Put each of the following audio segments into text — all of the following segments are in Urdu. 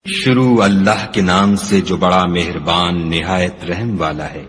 شروع اللہ کے نام سے جو بڑا مہربان نہایت رحم والا ہے۔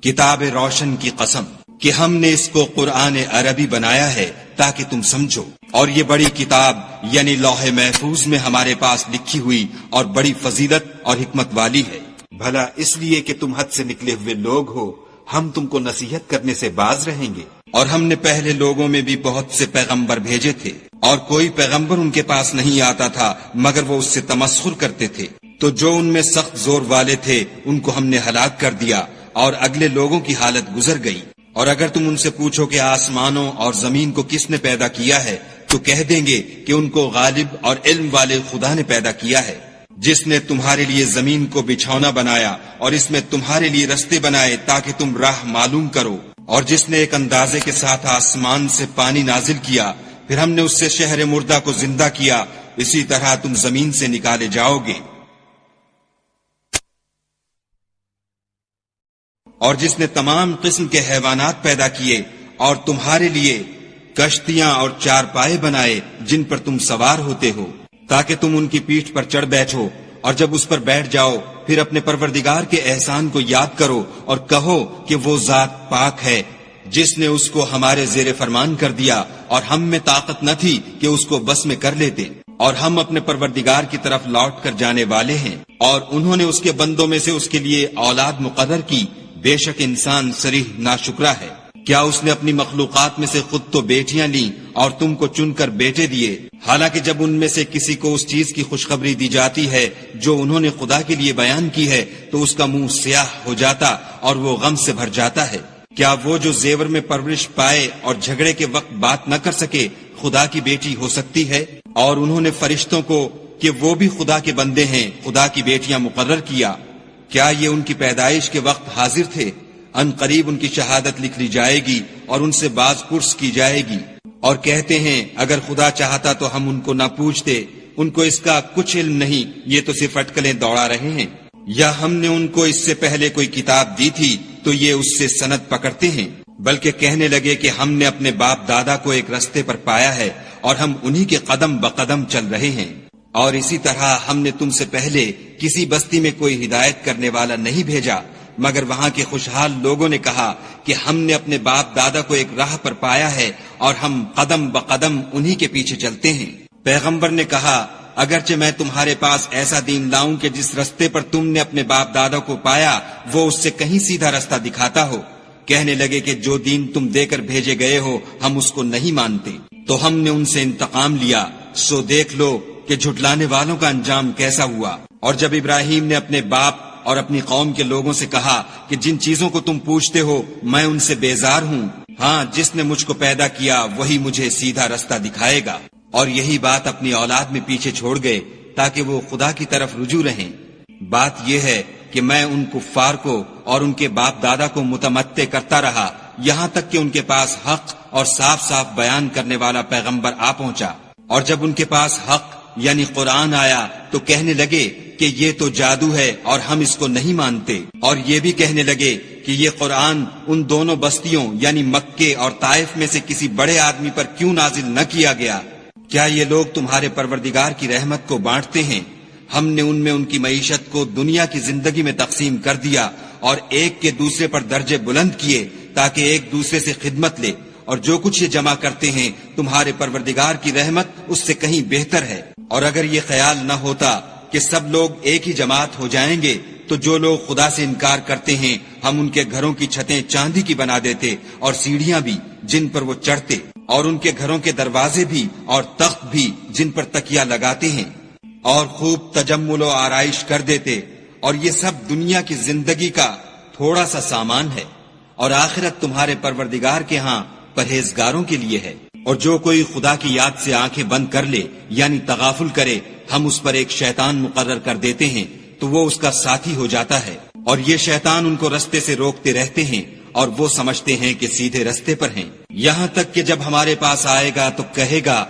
کتاب روشن کی قسم کہ ہم نے اس کو قرآن عربی بنایا ہے تاکہ تم سمجھو، اور یہ بڑی کتاب یعنی لوح محفوظ میں ہمارے پاس لکھی ہوئی اور بڑی فضیلت اور حکمت والی ہے۔ بھلا اس لیے کہ تم حد سے نکلے ہوئے لوگ ہو، ہم تم کو نصیحت کرنے سے باز رہیں گے؟ اور ہم نے پہلے لوگوں میں بھی بہت سے پیغمبر بھیجے تھے، اور کوئی پیغمبر ان کے پاس نہیں آتا تھا مگر وہ اس سے تمسخر کرتے تھے، تو جو ان میں سخت زور والے تھے ان کو ہم نے ہلاک کر دیا، اور اگلے لوگوں کی حالت گزر گئی۔ اور اگر تم ان سے پوچھو کہ آسمانوں اور زمین کو کس نے پیدا کیا ہے تو کہہ دیں گے کہ ان کو غالب اور علم والے خدا نے پیدا کیا ہے، جس نے تمہارے لیے زمین کو بچھونا بنایا اور اس میں تمہارے لیے رستے بنائے تاکہ تم راہ معلوم کرو، اور جس نے ایک اندازے کے ساتھ آسمان سے پانی نازل کیا، پھر ہم نے اس سے شہر مردہ کو زندہ کیا، اسی طرح تم زمین سے نکالے جاؤ گے۔ اور جس نے تمام قسم کے حیوانات پیدا کیے اور تمہارے لیے کشتیاں اور چارپائے بنائے جن پر تم سوار ہوتے ہو تاکہ تم ان کی پیٹھ پر چڑھ بیٹھو، اور جب اس پر بیٹھ جاؤ پھر اپنے پروردگار کے احسان کو یاد کرو اور کہو کہ وہ ذات پاک ہے جس نے اس کو ہمارے زیر فرمان کر دیا اور ہم میں طاقت نہ تھی کہ اس کو بس میں کر لیتے، اور ہم اپنے پروردگار کی طرف لوٹ کر جانے والے ہیں، اور انہوں نے اس کے بندوں میں سے اس کے لیے اولاد مقرر کی، بے شک انسان صریح ناشکرا ہے۔ کیا اس نے اپنی مخلوقات میں سے خود تو بیٹیاں لیں اور تم کو چن کر بیٹے دیے، حالانکہ جب ان میں سے کسی کو اس چیز کی خوشخبری دی جاتی ہے جو انہوں نے خدا کے لیے بیان کی ہے تو اس کا منہ سیاہ ہو جاتا اور وہ غم سے بھر جاتا ہے۔ کیا وہ جو زیور میں پرورش پائے اور جھگڑے کے وقت بات نہ کر سکے خدا کی بیٹی ہو سکتی ہے؟ اور انہوں نے فرشتوں کو کہ وہ بھی خدا کے بندے ہیں خدا کی بیٹیاں مقرر کیا، کیا یہ ان کی پیدائش کے وقت حاضر تھے؟ ان قریب ان کی شہادت لکھ لی جائے گی اور ان سے باز پرس کی جائے گی، اور کہتے ہیں اگر خدا چاہتا تو ہم ان کو نہ پوچھتے، ان کو اس کا کچھ علم نہیں، یہ تو صرف اٹکلیں دوڑا رہے ہیں۔ یا ہم نے ان کو اس سے پہلے کوئی کتاب دی تھی تو یہ اس سے سند پکڑتے ہیں، بلکہ کہنے لگے کہ ہم نے اپنے باپ دادا کو ایک رستے پر پایا ہے اور ہم انہی کے قدم بقدم چل رہے ہیں۔ اور اسی طرح ہم نے تم سے پہلے کسی بستی میں کوئی ہدایت کرنے والا نہیں بھیجا مگر وہاں کے خوشحال لوگوں نے کہا کہ ہم نے اپنے باپ دادا کو ایک راہ پر پایا ہے اور ہم قدم بقدم انہی کے پیچھے چلتے ہیں۔ پیغمبر نے کہا اگرچہ میں تمہارے پاس ایسا دین لاؤں کہ جس رستے پر تم نے اپنے باپ دادا کو پایا وہ اس سے کہیں سیدھا رستہ دکھاتا ہو، کہنے لگے کہ جو دین تم دے کر بھیجے گئے ہو ہم اس کو نہیں مانتے، تو ہم نے ان سے انتقام لیا، سو دیکھ لو کہ جھٹلانے والوں کا انجام کیسا ہوا۔ اور جب ابراہیم نے اپنے باپ اور اپنی قوم کے لوگوں سے کہا کہ جن چیزوں کو تم پوچھتے ہو میں ان سے بیزار ہوں، ہاں جس نے مجھ کو پیدا کیا وہی مجھے سیدھا رستہ دکھائے گا، اور یہی بات اپنی اولاد میں پیچھے چھوڑ گئے تاکہ وہ خدا کی طرف رجوع رہیں۔ بات یہ ہے کہ میں ان کفار کو اور ان کے باپ دادا کو متمتع کرتا رہا یہاں تک کہ ان کے پاس حق اور صاف صاف بیان کرنے والا پیغمبر آ پہنچا، اور جب ان کے پاس حق یعنی قرآن آیا تو کہنے لگے کہ یہ تو جادو ہے اور ہم اس کو نہیں مانتے، اور یہ بھی کہنے لگے کہ یہ قرآن ان دونوں بستیوں یعنی مکے اور طائف میں سے کسی بڑے آدمی پر کیوں نازل نہ کیا گیا؟ کیا یہ لوگ تمہارے پروردگار کی رحمت کو بانٹتے ہیں؟ ہم نے ان میں ان کی معیشت کو دنیا کی زندگی میں تقسیم کر دیا اور ایک کے دوسرے پر درجے بلند کیے تاکہ ایک دوسرے سے خدمت لے، اور جو کچھ یہ جمع کرتے ہیں تمہارے پروردگار کی رحمت اس سے کہیں بہتر ہے۔ اور اگر یہ خیال نہ ہوتا کہ سب لوگ ایک ہی جماعت ہو جائیں گے تو جو لوگ خدا سے انکار کرتے ہیں ہم ان کے گھروں کی چھتیں چاندی کی بنا دیتے اور سیڑھیاں بھی جن پر وہ چڑھتے، اور ان کے گھروں کے دروازے بھی اور تخت بھی جن پر تکیہ لگاتے ہیں، اور خوب تجمل و آرائش کر دیتے، اور یہ سب دنیا کی زندگی کا تھوڑا سا سامان ہے، اور آخرت تمہارے پروردگار کے ہاں پرہیزگاروں کے لیے ہے۔ اور جو کوئی خدا کی یاد سے آنکھیں بند کر لے یعنی تغافل کرے ہم اس پر ایک شیطان مقرر کر دیتے ہیں تو وہ اس کا ساتھی ہو جاتا ہے، اور یہ شیطان ان کو رستے سے روکتے رہتے ہیں اور وہ سمجھتے ہیں کہ سیدھے رستے پر ہیں، یہاں تک کہ جب ہمارے پاس آئے گا تو کہے گا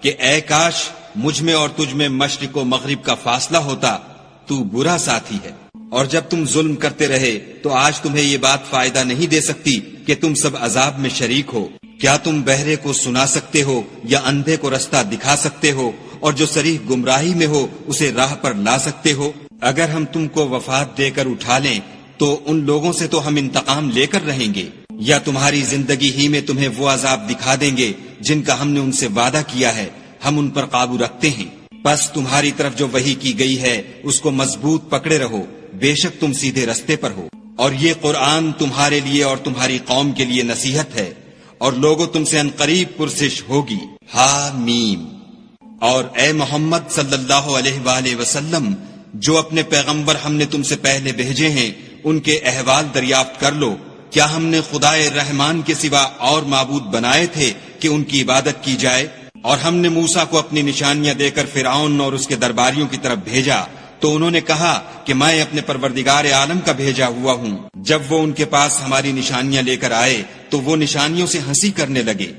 کہ اے کاش مجھ میں اور تجھ میں مشرق و مغرب کا فاصلہ ہوتا، تو برا ساتھی ہے۔ اور جب تم ظلم کرتے رہے تو آج تمہیں یہ بات فائدہ نہیں دے سکتی کہ تم سب عذاب میں شریک ہو۔ کیا تم بہرے کو سنا سکتے ہو یا اندھے کو رستہ دکھا سکتے ہو؟ اور جو صریح گمراہی میں ہو اسے راہ پر لا سکتے ہو؟ اگر ہم تم کو وفات دے کر اٹھا لیں تو ان لوگوں سے تو ہم انتقام لے کر رہیں گے، یا تمہاری زندگی ہی میں تمہیں وہ عذاب دکھا دیں گے جن کا ہم نے ان سے وعدہ کیا ہے، ہم ان پر قابو رکھتے ہیں۔ بس تمہاری طرف جو وحی کی گئی ہے اس کو مضبوط پکڑے رہو، بے شک تم سیدھے رستے پر ہو۔ اور یہ قرآن تمہارے لیے اور تمہاری قوم کے لیے نصیحت ہے، اور لوگوں تم سے عنقریب پرسش ہوگی۔ حامیم۔ اور اے محمد صلی اللہ علیہ وآلہ وسلم، جو اپنے پیغمبر ہم نے تم سے پہلے بھیجے ہیں ان کے احوال دریافت کر لو۔ کیا ہم نے خدائے رحمان کے سوا اور معبود بنائے تھے کہ ان کی عبادت کی جائے؟ اور ہم نے موسیٰ کو اپنی نشانیاں دے کر فرعون اور اس کے درباریوں کی طرف بھیجا تو انہوں نے کہا کہ میں اپنے پروردگار عالم کا بھیجا ہوا ہوں۔ جب وہ ان کے پاس ہماری نشانیاں لے کر آئے تو وہ نشانیوں سے ہنسی کرنے لگے،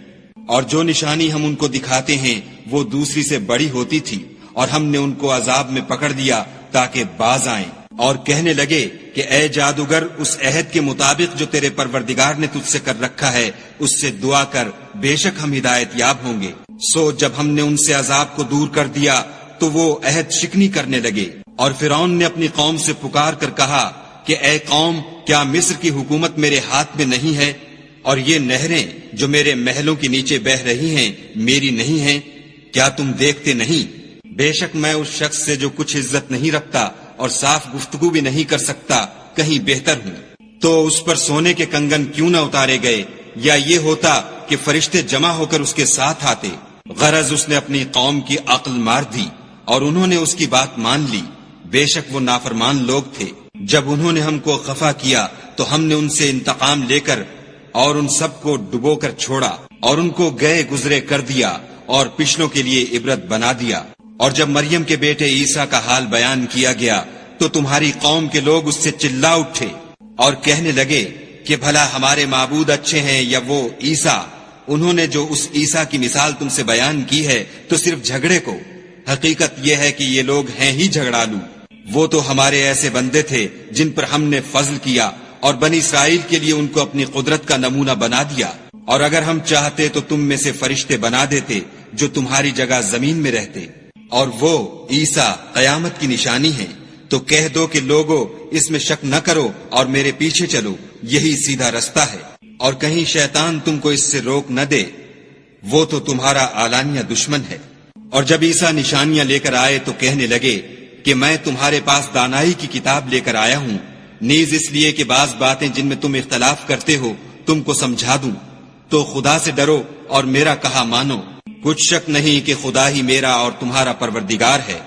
اور جو نشانی ہم ان کو دکھاتے ہیں وہ دوسری سے بڑی ہوتی تھی، اور ہم نے ان کو عذاب میں پکڑ دیا تاکہ باز آئیں، اور کہنے لگے کہ اے جادوگر، اس عہد کے مطابق جو تیرے پروردگار نے تجھ سے کر رکھا ہے اس سے دعا کر، بے شک ہم ہدایت یاب ہوں گے۔ سو جب ہم نے ان سے عذاب کو دور کر دیا تو وہ عہد شکنی کرنے لگے، اور فرعون نے اپنی قوم سے پکار کر کہا کہ اے قوم، کیا مصر کی حکومت میرے ہاتھ میں نہیں ہے، اور یہ نہریں جو میرے محلوں کے نیچے بہ رہی ہیں میری نہیں ہیں؟ کیا تم دیکھتے نہیں؟ بے شک میں اس شخص سے جو کچھ عزت نہیں رکھتا اور صاف گفتگو بھی نہیں کر سکتا کہیں بہتر ہوں۔ تو اس پر سونے کے کنگن کیوں نہ اتارے گئے، یا یہ ہوتا کہ فرشتے جمع ہو کر اس کے ساتھ آتے۔ غرض اس نے اپنی قوم کی عقل مار دی اور انہوں نے اس کی بات مان لی، بے شک وہ نافرمان لوگ تھے۔ جب انہوں نے ہم کو خفا کیا تو ہم نے ان سے انتقام لے کر اور ان سب کو ڈبو کر چھوڑا، اور ان کو گئے گزرے کر دیا اور پچھلوں کے لیے عبرت بنا دیا۔ اور جب مریم کے بیٹے عیسیٰ کا حال بیان کیا گیا تو تمہاری قوم کے لوگ اس سے چلا اٹھے اور کہنے لگے کہ بھلا ہمارے معبود اچھے ہیں یا وہ عیسیٰ؟ انہوں نے جو اس عیسیٰ کی مثال تم سے بیان کی ہے تو صرف جھگڑے کو۔ حقیقت یہ ہے کہ یہ لوگ ہیں ہی جھگڑالو۔ وہ تو ہمارے ایسے بندے تھے جن پر ہم نے فضل کیا، اور بنی اسرائیل کے لیے ان کو اپنی قدرت کا نمونہ بنا دیا۔ اور اگر ہم چاہتے تو تم میں سے فرشتے بنا دیتے جو تمہاری جگہ زمین میں رہتے، اور وہ عیسیٰ قیامت کی نشانی ہے۔ تو کہہ دو کہ لوگو اس میں شک نہ کرو اور میرے پیچھے چلو، یہی سیدھا رستہ ہے، اور کہیں شیطان تم کو اس سے روک نہ دے، وہ تو تمہارا اعلانیہ دشمن ہے۔ اور جب عیسیٰ نشانیاں لے کر آئے تو کہنے لگے کہ میں تمہارے پاس دانائی کی کتاب لے کر آیا ہوں، نیز اس لیے کہ بعض باتیں جن میں تم اختلاف کرتے ہو تم کو سمجھا دوں۔ تو خدا سے ڈرو اور میرا کہا مانو، کچھ شک نہیں کہ خدا ہی میرا اور تمہارا پروردگار ہے،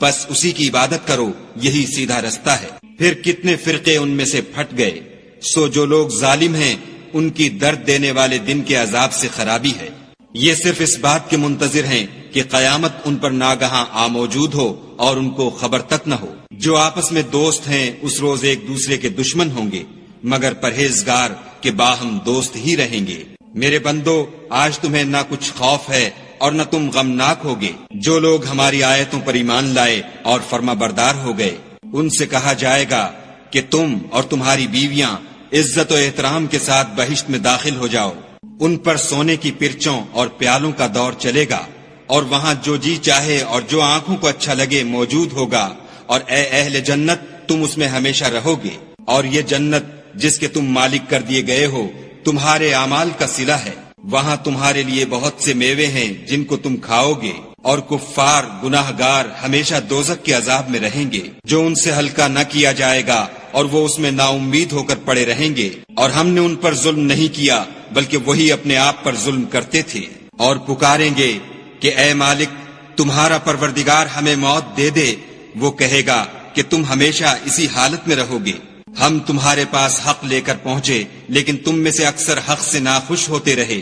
بس اسی کی عبادت کرو، یہی سیدھا رستہ ہے۔ پھر کتنے فرقے ان میں سے پھٹ گئے۔ سو جو لوگ ظالم ہیں ان کی درد دینے والے دن کے عذاب سے خرابی ہے۔ یہ صرف اس بات کے منتظر ہیں کہ قیامت ان پر ناگہاں آ موجود ہو اور ان کو خبر تک نہ ہو۔ جو آپس میں دوست ہیں اس روز ایک دوسرے کے دشمن ہوں گے، مگر پرہیزگار کے باہم دوست ہی رہیں گے۔ میرے بندو، آج تمہیں نہ کچھ خوف ہے اور نہ تم غمناک ہوگے۔ جو لوگ ہماری آیتوں پر ایمان لائے اور فرما بردار ہو گئے ان سے کہا جائے گا کہ تم اور تمہاری بیویاں عزت و احترام کے ساتھ بہشت میں داخل ہو جاؤ۔ ان پر سونے کی پرچوں اور پیالوں کا دور چلے گا، اور وہاں جو جی چاہے اور جو آنکھوں کو اچھا لگے موجود ہوگا، اور اے اہل جنت تم اس میں ہمیشہ رہو گے۔ اور یہ جنت جس کے تم مالک کر دیے گئے ہو تمہارے اعمال کا صلہ ہے۔ وہاں تمہارے لیے بہت سے میوے ہیں جن کو تم کھاؤ گے، اور کفار گناہ گار ہمیشہ دوزخ کے عذاب میں رہیں گے جو ان سے ہلکا نہ کیا جائے گا، اور وہ اس میں نا امید ہو کر پڑے رہیں گے۔ اور ہم نے ان پر ظلم نہیں کیا بلکہ وہی اپنے آپ پر ظلم کرتے تھے۔ اور پکاریں گے کہ اے مالک تمہارا پروردگار ہمیں موت دے دے، وہ کہے گا کہ تم ہمیشہ اسی حالت میں رہو گے۔ ہم تمہارے پاس حق لے کر پہنچے لیکن تم میں سے اکثر حق سے ناخوش ہوتے رہے۔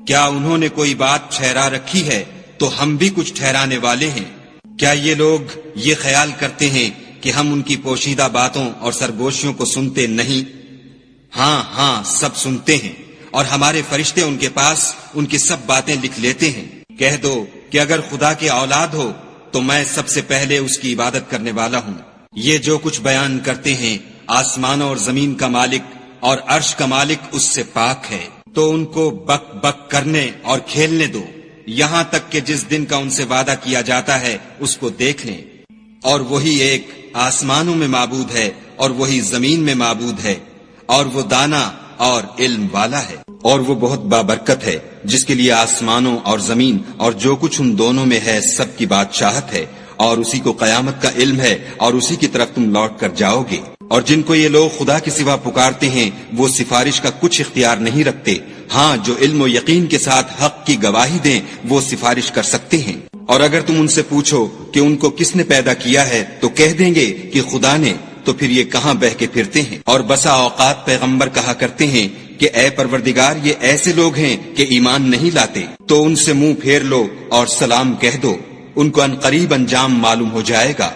کیا انہوں نے کوئی بات ٹھہرا رکھی ہے تو ہم بھی کچھ ٹھہرانے والے ہیں۔ کیا یہ لوگ یہ خیال کرتے ہیں کہ ہم ان کی پوشیدہ باتوں اور سرگوشیوں کو سنتے نہیں؟ ہاں ہاں سب سنتے ہیں، اور ہمارے فرشتے ان کے پاس ان کی سب باتیں لکھ لیتے ہیں۔ کہہ دو کہ اگر خدا کے اولاد ہو تو میں سب سے پہلے اس کی عبادت کرنے والا ہوں۔ یہ جو کچھ بیان کرتے ہیں آسمانوں اور زمین کا مالک اور عرش کا مالک اس سے پاک ہے، تو ان کو بک بک کرنے اور کھیلنے دو۔ یہاں تک کہ جس دن کا ان سے وعدہ کیا جاتا ہے اس کو دیکھ لیں، اور وہی ایک آسمانوں میں معبود ہے اور وہی زمین میں معبود ہے، اور وہ دانا اور علم والا ہے، اور وہ بہت بابرکت ہے جس کے لیے آسمانوں اور زمین اور جو کچھ ان دونوں میں ہے سب کی بادشاہت ہے، اور اسی کو قیامت کا علم ہے اور اسی کی طرف تم لوٹ کر جاؤ گے۔ اور جن کو یہ لوگ خدا کے سوا پکارتے ہیں وہ سفارش کا کچھ اختیار نہیں رکھتے، ہاں جو علم و یقین کے ساتھ حق کی گواہی دیں وہ سفارش کر سکتے ہیں۔ اور اگر تم ان سے پوچھو کہ ان کو کس نے پیدا کیا ہے تو کہہ دیں گے کہ خدا نے، تو پھر یہ کہاں بہ کے پھرتے ہیں۔ اور بسا اوقات پیغمبر کہا کرتے ہیں کہ اے پروردگار یہ ایسے لوگ ہیں کہ ایمان نہیں لاتے، تو ان سے منہ پھیر لو اور سلام کہہ دو، ان کو عنقریب انجام معلوم ہو جائے گا۔